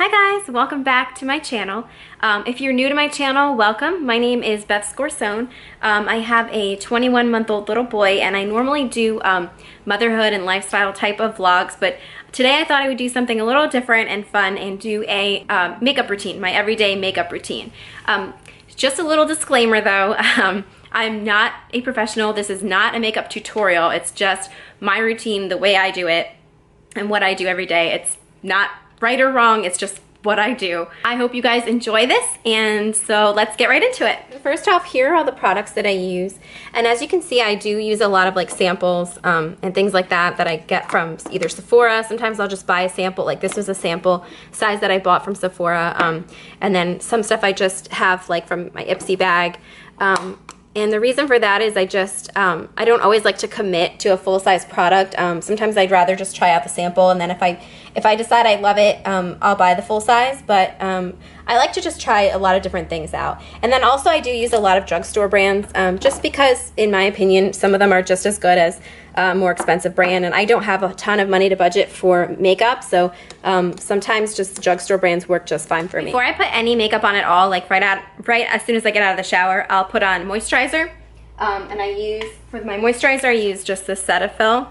Hi guys, welcome back to my channel. If you're new to my channel, welcome. My name is Beth Scorsone. I have a 21-month-old little boy and I normally do motherhood and lifestyle type of vlogs, but today I thought I would do something a little different and fun and do a makeup routine, my everyday makeup routine. Just a little disclaimer though, I'm not a professional. This is not a makeup tutorial. It's just my routine, the way I do it and what I do every day. It's not right or wrong, it's just what I do. I hope you guys enjoy this, and so let's get right into it. First off, here are all the products that I use, and as you can see, I do use a lot of like samples and things like that I get from either Sephora. Sometimes I'll just buy a sample, like this was a sample size that I bought from Sephora, and then some stuff I just have like from my Ipsy bag. And the reason for that is I don't always like to commit to a full-size product. Sometimes I'd rather just try out the sample, and then if I decide I love it, I'll buy the full size. But I like to just try a lot of different things out. And then also I do use a lot of drugstore brands, just because, in my opinion, some of them are just as good as a more expensive brand. And I don't have a ton of money to budget for makeup, so sometimes just drugstore brands work just fine for me. Before I put any makeup on at all, like right as soon as I get out of the shower, I'll put on moisturizer. And for my moisturizer, I use just the Cetaphil.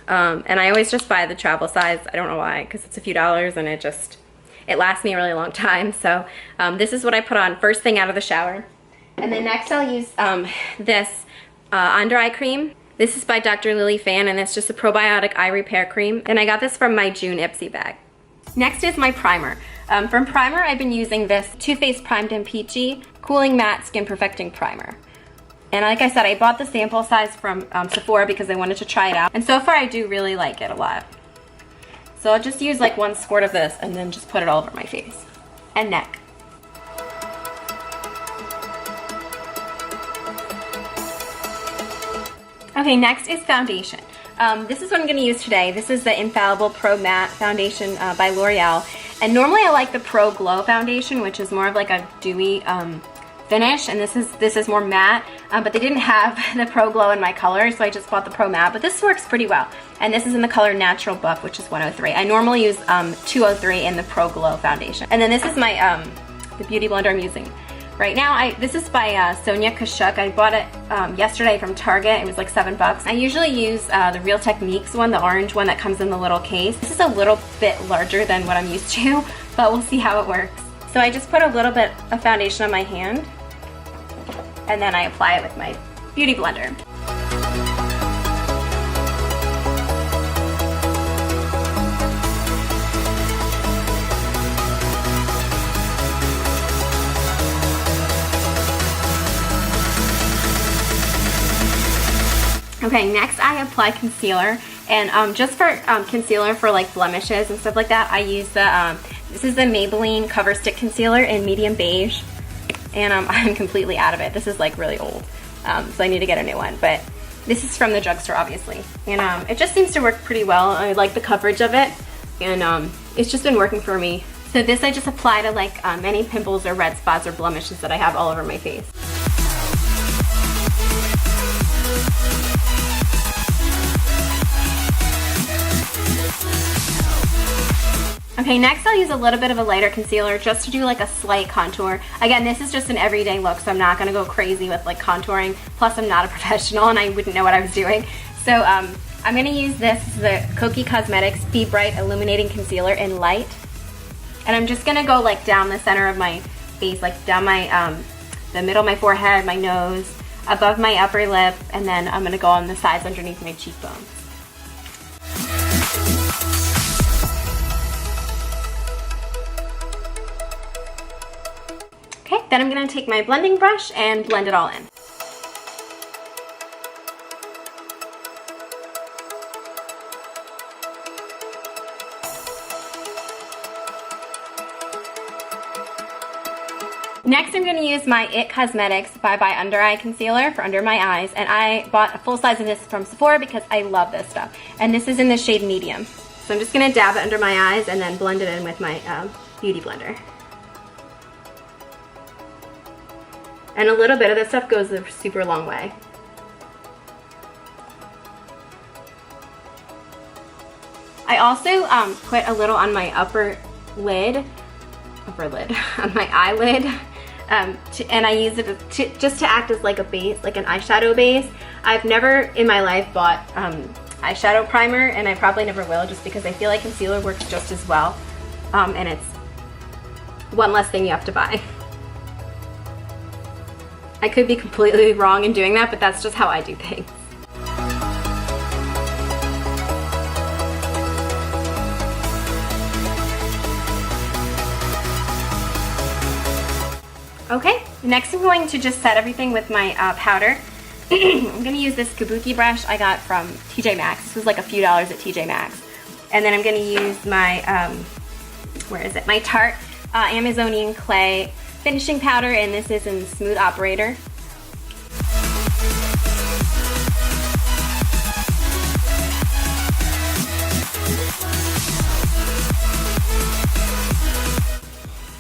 And I always just buy the travel size. I don't know why, because it's a few dollars and it lasts me a really long time. So this is what I put on first thing out of the shower. And then next I'll use this under eye cream. This is by Dr. Lily Fan, and it's just a probiotic eye repair cream. And I got this from my June Ipsy bag. Next is my primer. From primer, I've been using this Too Faced Primed and Peachy Cooling Matte Skin Perfecting Primer. And like I said, I bought the sample size from Sephora because I wanted to try it out. And so far, I do really like it a lot. So I'll just use like one squirt of this and then just put it all over my face and neck. Okay, next is foundation. This is what I'm going to use today. This is the Infallible Pro Matte Foundation by L'Oreal. And normally I like the Pro Glow Foundation, which is more of like a dewy finish, and this is more matte, but they didn't have the Pro Glow in my color, so I just bought the Pro Matte, but this works pretty well. And this is in the color Natural Buff, which is 103. I normally use 203 in the Pro Glow Foundation. And then this is my the beauty blender I'm using right now. This is by Sonia Kashuk. I bought it yesterday from Target. It was like $7. I usually use the Real Techniques one, the orange one that comes in the little case. This is a little bit larger than what I'm used to, but we'll see how it works. So I just put a little bit of foundation on my hand, and then I apply it with my beauty blender. Okay, next I apply concealer, and just for concealer for like blemishes and stuff like that, I use this is the Maybelline Cover Stick Concealer in medium beige, and I'm completely out of it. This is like really old, so I need to get a new one, but this is from the drugstore obviously, and it just seems to work pretty well. I like the coverage of it, and it's just been working for me. So this I just apply to like any pimples or red spots or blemishes that I have all over my face. Okay, next I'll use a little bit of a lighter concealer just to do like a slight contour. Again, this is just an everyday look, so I'm not gonna go crazy with like contouring. Plus, I'm not a professional and I wouldn't know what I was doing. So I'm gonna use this is the Kokie Cosmetics Be Bright Illuminating Concealer in Light. And I'm just gonna go like down the center of my face, like down my, the middle of my forehead, my nose, above my upper lip, and then I'm gonna go on the sides underneath my cheekbones. Okay, then I'm going to take my blending brush and blend it all in. Next, I'm going to use my IT Cosmetics Bye Bye Under Eye Concealer for under my eyes, and I bought a full size of this from Sephora because I love this stuff. And this is in the shade medium. So I'm just going to dab it under my eyes and then blend it in with my beauty blender. And a little bit of this stuff goes a super long way. I also put a little on my upper lid, on my eyelid, and I use it just to act as like a base, like an eyeshadow base. I've never in my life bought eyeshadow primer, and I probably never will, just because I feel like concealer works just as well, and it's one less thing you have to buy. I could be completely wrong in doing that, but that's just how I do things. Okay, next I'm going to just set everything with my powder. I'm going to use this Kabuki brush I got from TJ Maxx. This was like a few dollars at TJ Maxx. And then I'm going to use my, my Tarte Amazonian Clay finishing powder, and this is in Smooth Operator.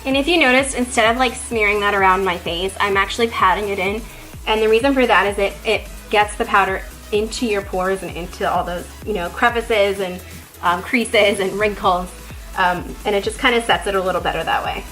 And if you notice, instead of like smearing that around my face, I'm actually patting it in. And the reason for that is it gets the powder into your pores and into all those, you know, crevices and creases and wrinkles. And it just kind of sets it a little better that way.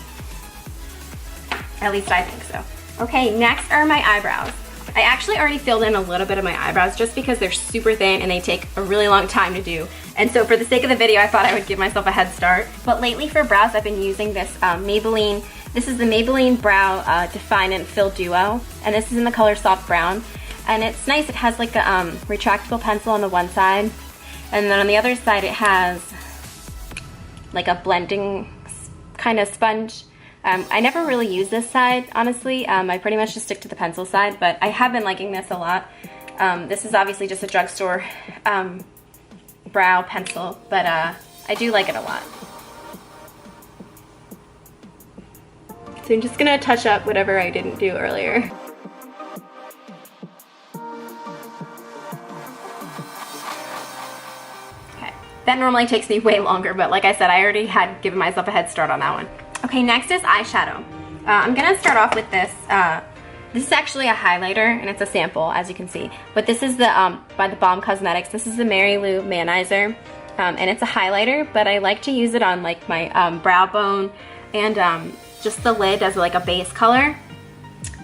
At least I think so. Okay, next are my eyebrows. I actually already filled in a little bit of my eyebrows just because they're super thin and they take a really long time to do. And so for the sake of the video, I thought I would give myself a head start. But lately for brows, I've been using this Maybelline. This is the Maybelline Brow Define and Fill Duo. And this is in the color Soft Brown. And it's nice, it has like a retractable pencil on the one side. And then on the other side, it has like a blending kind of sponge. I never really use this side, honestly. I pretty much just stick to the pencil side, but I have been liking this a lot. This is obviously just a drugstore brow pencil, but I do like it a lot. So I'm just gonna touch up whatever I didn't do earlier. Okay, that normally takes me way longer, but like I said, I already had given myself a head start on that one. Okay, next is eyeshadow. I'm gonna start off with this. This is actually a highlighter, and it's a sample, as you can see. But this is the by the Balm Cosmetics. This is the Mary Lou Manizer, and it's a highlighter. But I like to use it on like my brow bone and just the lid as like a base color.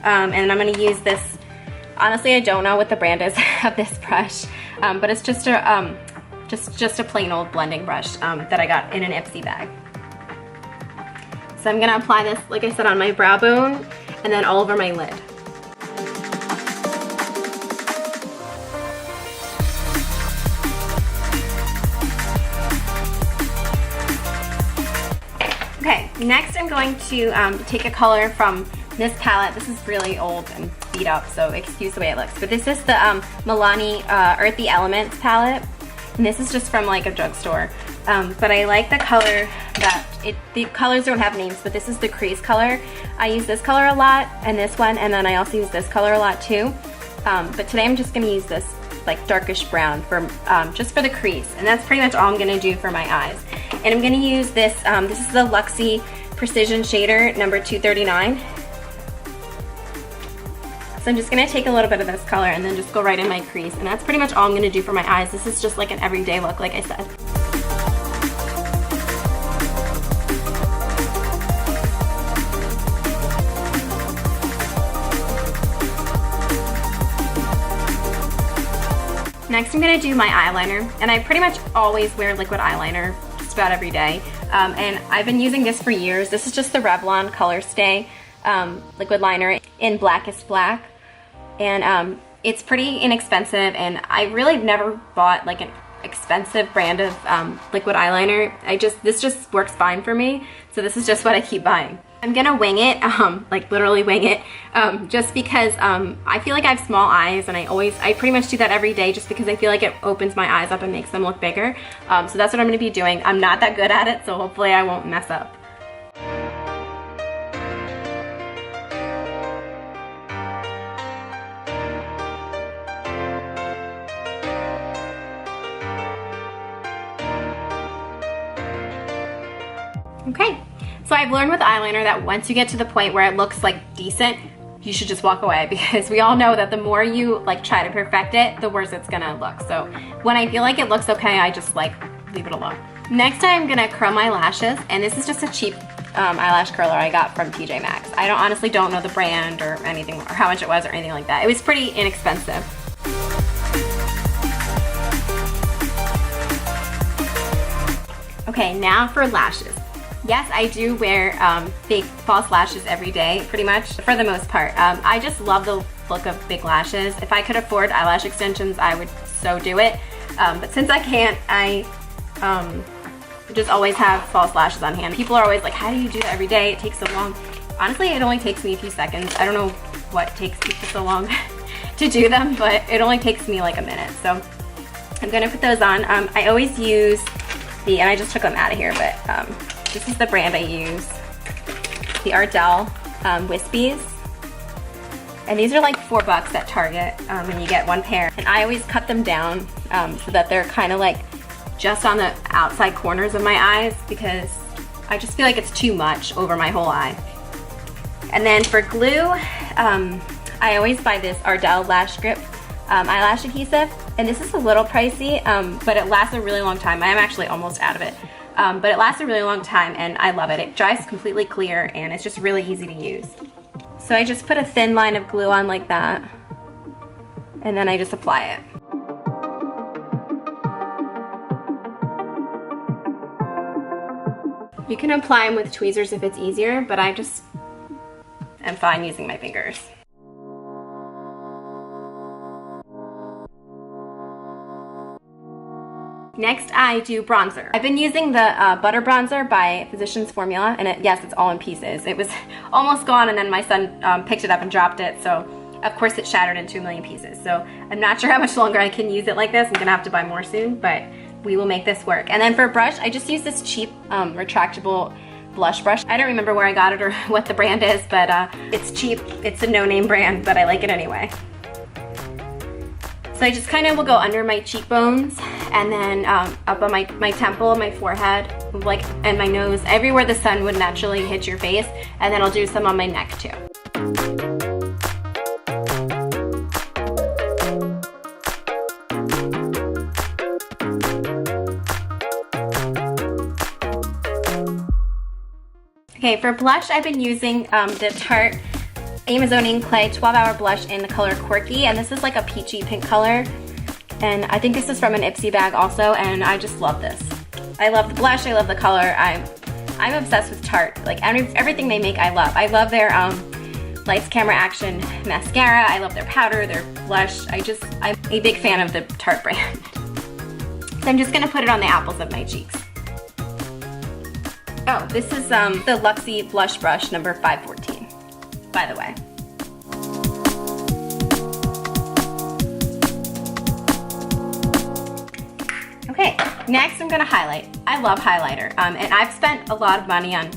And I'm gonna use this. Honestly, I don't know what the brand is of this brush, but it's just a plain old blending brush that I got in an Ipsy bag. So I'm gonna apply this, like I said, on my brow bone and then all over my lid. Okay, next I'm going to take a color from this palette. This is really old and beat up, so excuse the way it looks. But this is the Milani Earthy Elements palette. And this is just from like a drugstore. But I like the color that, the colors don't have names, but this is the crease color. I use this color a lot, and this one, and then I also use this color a lot too. But today I'm just gonna use this like darkish brown for just for the crease, and that's pretty much all I'm gonna do for my eyes. And I'm gonna use this, this is the Luxie Precision Shader number 239. So I'm just gonna take a little bit of this color and then just go right in my crease, and that's pretty much all I'm gonna do for my eyes. This is just like an everyday look, like I said. Next I'm going to do my eyeliner, and I pretty much always wear liquid eyeliner just about every day, and I've been using this for years. This is just the Revlon Color Stay liquid liner in Blackest Black, and it's pretty inexpensive, and I really never bought like an expensive brand of liquid eyeliner. This just works fine for me, so this is just what I keep buying. I'm gonna wing it, like literally wing it, just because I feel like I have small eyes, and I pretty much do that every day just because I feel like it opens my eyes up and makes them look bigger. So that's what I'm gonna be doing. I'm not that good at it, so hopefully I won't mess up. Okay. So I've learned with eyeliner that once you get to the point where it looks like decent, you should just walk away, because we all know that the more you like try to perfect it, the worse it's gonna look. So when I feel like it looks okay, I just like leave it alone. Next I'm gonna curl my lashes, and this is just a cheap eyelash curler I got from TJ Maxx. I honestly don't know the brand or anything, or how much it was or anything like that. It was pretty inexpensive. Okay, now for lashes. Yes, I do wear big false lashes every day, pretty much, for the most part. I just love the look of big lashes. If I could afford eyelash extensions, I would so do it. But since I can't, I just always have false lashes on hand. People are always like, how do you do that every day? It takes so long. Honestly, it only takes me a few seconds. I don't know what takes people so long to do them, but it only takes me like a minute. So I'm gonna put those on. I always use and I just took them out of here, but this is the brand I use, the Ardell Wispies. And these are like $4 at Target, and you get one pair. And I always cut them down so that they're kind of like just on the outside corners of my eyes, because I just feel like it's too much over my whole eye. And then for glue, I always buy this Ardell Lash Grip eyelash adhesive, and this is a little pricey, but it lasts a really long time. I am actually almost out of it, but it lasts a really long time, and I love it. It dries completely clear, and it's just really easy to use. So I just put a thin line of glue on like that, and then I just apply it. You can apply them with tweezers if it's easier, but I just am fine using my fingers. Next, I do bronzer. I've been using the Butter Bronzer by Physicians Formula, and yes, it's all in pieces. It was almost gone, and then my son picked it up and dropped it, so of course it shattered into a million pieces. So I'm not sure how much longer I can use it like this. I'm gonna have to buy more soon, but we will make this work. And then for brush, I just use this cheap retractable blush brush. I don't remember where I got it or what the brand is, but it's cheap. It's a no-name brand, but I like it anyway. So I just kind of will go under my cheekbones, and then up on my temple, my forehead, like, and my nose, everywhere the sun would naturally hit your face, and then I'll do some on my neck too. Okay, for blush, I've been using the Tarte Amazonian Clay 12-Hour Blush in the color Quirky, and this is like a peachy pink color, and I think this is from an Ipsy bag also, and I just love this. I love the blush, I love the color. I'm obsessed with Tarte. Like everything they make, I love. I love their Lights Camera Action mascara. I love their powder, their blush. I'm a big fan of the Tarte brand. So I'm just gonna put it on the apples of my cheeks. Oh, this is the Luxie Blush Brush number 514, by the way. Okay, next I'm gonna highlight. I love highlighter, and I've spent a lot of money on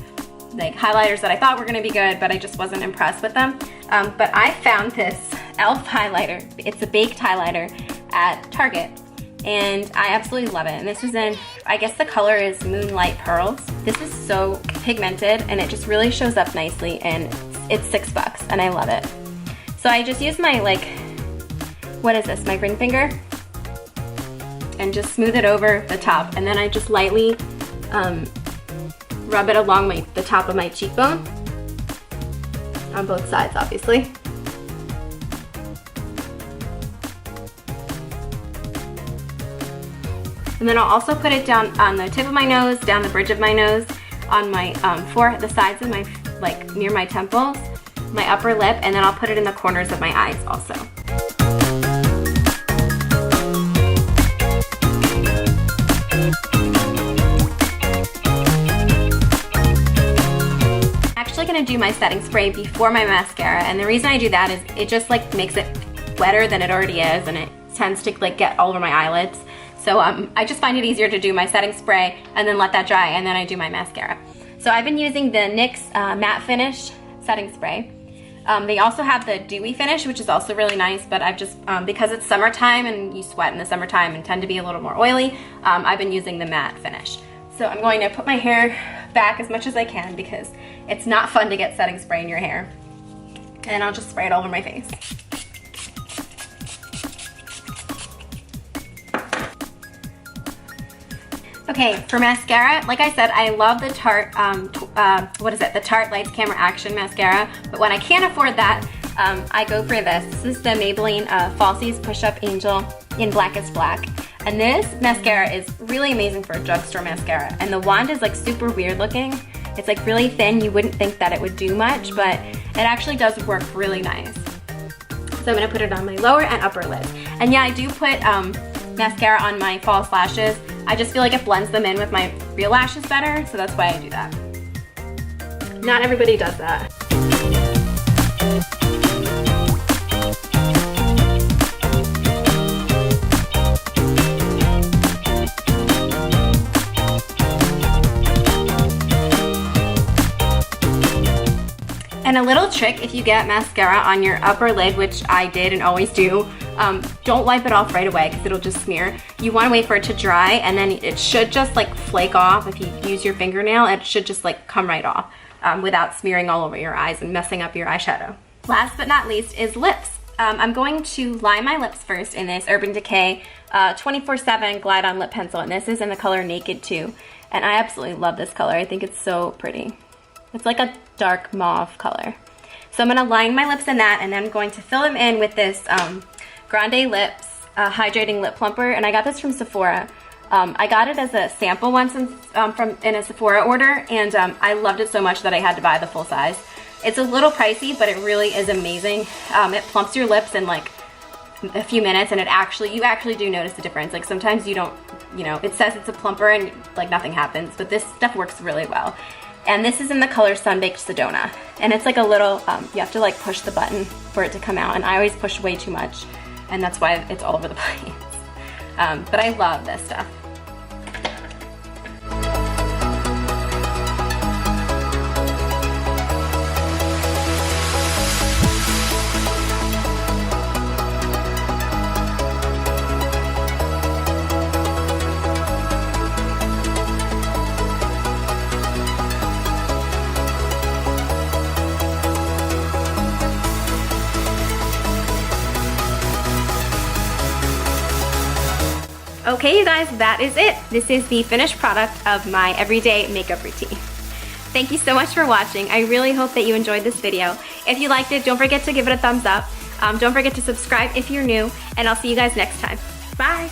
like highlighters that I thought were gonna be good, but I just wasn't impressed with them. But I found this e.l.f. highlighter. It's a baked highlighter at Target, and I absolutely love it. And this is in, I guess the color is Moonlight Pearls. This is so pigmented, and it just really shows up nicely, and it's $6, and I love it. So I just use my, like, what is this, my ring finger, and just smooth it over the top, and then I just lightly rub it along the top of my cheekbone, on both sides, obviously. And then I'll also put it down on the tip of my nose, down the bridge of my nose, on my the sides of my, like near my temples, my upper lip, and then I'll put it in the corners of my eyes also. I'm actually gonna do my setting spray before my mascara, and the reason I do that is it just like makes it wetter than it already is, and it tends to like get all over my eyelids. So I just find it easier to do my setting spray and then let that dry, and then I do my mascara. So I've been using the NYX Matte Finish setting spray. They also have the Dewy Finish, which is also really nice, but I've just, because it's summertime and you sweat in the summertime and tend to be a little more oily, I've been using the Matte Finish. So I'm going to put my hair back as much as I can because it's not fun to get setting spray in your hair. And I'll just spray it all over my face. Okay, for mascara, like I said, I love the Tarte, the Tarte Lights Camera Action Mascara, but when I can't afford that, I go for this. This is the Maybelline Falsies Push-Up Angel in Blackest Black. And this mascara is really amazing for a drugstore mascara. And the wand is like super weird looking. It's like really thin. You wouldn't think that it would do much, but it actually does work really nice. So I'm gonna put it on my lower and upper lids. And yeah, I do put mascara on my false lashes. I just feel like it blends them in with my real lashes better, so that's why I do that. Not everybody does that. And a little trick, if you get mascara on your upper lid, which I did and always do, don't wipe it off right away because it'll just smear. You want to wait for it to dry, and then it should just like flake off. If you use your fingernail, it should just like come right off without smearing all over your eyes and messing up your eyeshadow. Last but not least is lips. I'm going to line my lips first in this Urban Decay 24/7 Glide On Lip Pencil, and this is in the color Naked 2. And I absolutely love this color. I think it's so pretty. It's like a dark mauve color. So I'm gonna line my lips in that, and then I'm going to fill them in with this Grande Lips Hydrating Lip Plumper, and I got this from Sephora. I got it as a sample once in a Sephora order, and I loved it so much that I had to buy the full size. It's a little pricey, but it really is amazing. It plumps your lips in like a few minutes, and you actually do notice the difference. Like sometimes you don't, it says it's a plumper and like nothing happens, but this stuff works really well. And this is in the color Sunbaked Sedona. And it's like a little, you have to like push the button for it to come out, and I always push way too much, and that's why it's all over the place. But I love this stuff. Okay, you guys, that is it. This is the finished product of my everyday makeup routine. Thank you so much for watching. I really hope that you enjoyed this video. If you liked it, don't forget to give it a thumbs up. Don't forget to subscribe if you're new, and I'll see you guys next time. Bye.